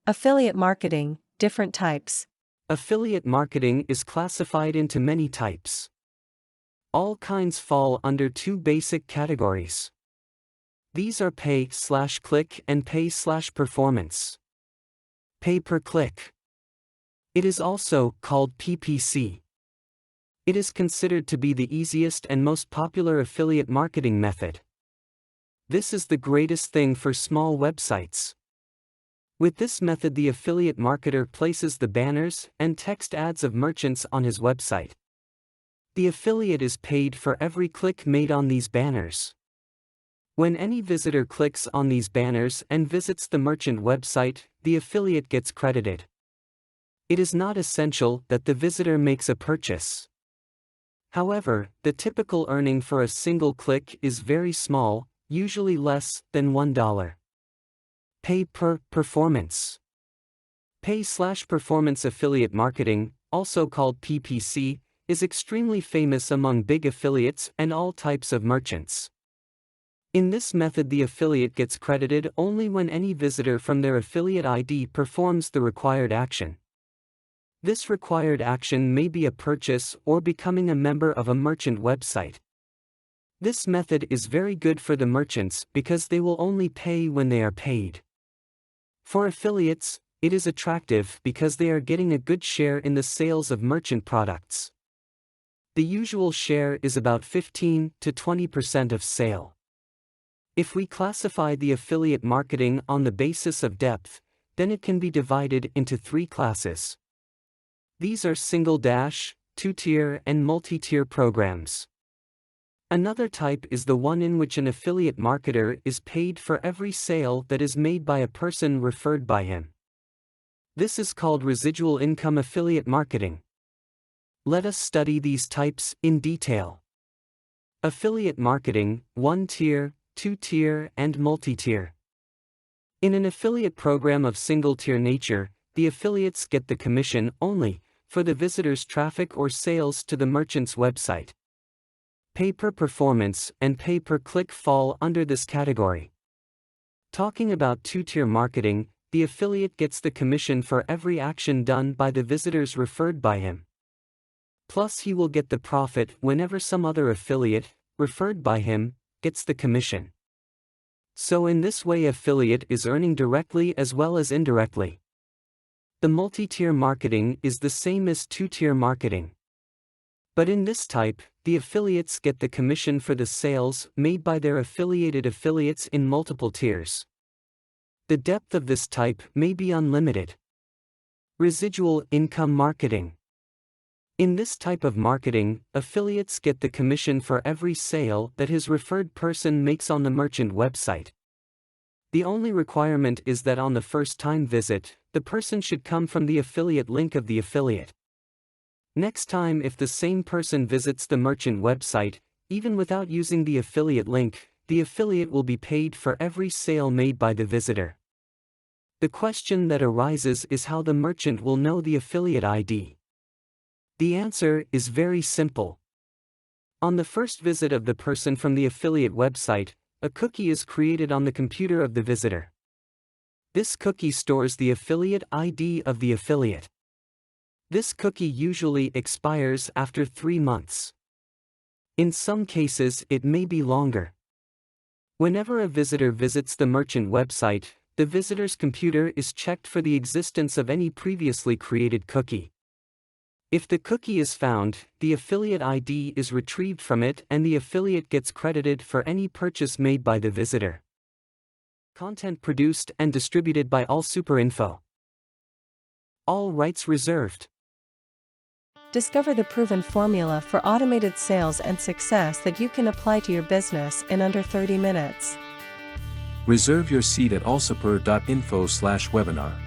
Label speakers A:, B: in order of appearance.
A: Affiliate marketing, different types.
B: Affiliate marketing is classified into many types. All kinds fall under two basic categories. These are pay/click and pay/performance. Pay per click. It is also called PPC. It is considered to be the easiest and most popular affiliate marketing method. This is the greatest thing for small websites. With this method, the affiliate marketer places the banners and text ads of merchants on his website. The affiliate is paid for every click made on these banners. When any visitor clicks on these banners and visits the merchant website, the affiliate gets credited. It is not essential that the visitor makes a purchase. However, the typical earning for a single click is very small, usually less than $1. Pay per performance. Pay/performance affiliate marketing, also called PPC, is extremely famous among big affiliates and all types of merchants. In this method, the affiliate gets credited only when any visitor from their affiliate ID performs the required action. This required action may be a purchase or becoming a member of a merchant website. This method is very good for the merchants because they will only pay when they are paid. For affiliates, it is attractive because they are getting a good share in the sales of merchant products. The usual share is about 15 to 20% of sale. If we classify the affiliate marketing on the basis of depth, then it can be divided into three classes. These are single dash, two-tier and multi-tier programs. Another type is the one in which an affiliate marketer is paid for every sale that is made by a person referred by him. This is called residual income affiliate marketing. Let us study these types in detail. Affiliate marketing, one-tier, two-tier and multi-tier. In an affiliate program of single-tier nature, the affiliates get the commission only for the visitor's traffic or sales to the merchant's website. Pay per performance and pay per click fall under this category. Talking about two-tier marketing, the affiliate gets the commission for every action done by the visitors referred by him. Plus he will get the profit whenever some other affiliate, referred by him, gets the commission. So in this way, affiliate is earning directly as well as indirectly. The multi-tier marketing is the same as two-tier marketing. But in this type, the affiliates get the commission for the sales made by their affiliated affiliates in multiple tiers. The depth of this type may be unlimited. Residual income marketing. In this type of marketing, affiliates get the commission for every sale that his referred person makes on the merchant website. The only requirement is that on the first-time visit, the person should come from the affiliate link of the affiliate. Next time, if the same person visits the merchant website, even without using the affiliate link, the affiliate will be paid for every sale made by the visitor. The question that arises is how the merchant will know the affiliate ID. The answer is very simple. On the first visit of the person from the affiliate website, a cookie is created on the computer of the visitor. This cookie stores the affiliate ID of the affiliate. This cookie usually expires after 3 months. In some cases, it may be longer. Whenever a visitor visits the merchant website, the visitor's computer is checked for the existence of any previously created cookie. If the cookie is found, the affiliate ID is retrieved from it and the affiliate gets credited for any purchase made by the visitor. Content produced and distributed by AllSuperInfo. All rights reserved.
A: Discover the proven formula for automated sales and success that you can apply to your business in under 30 minutes.
C: Reserve your seat at allsuper.info/webinar.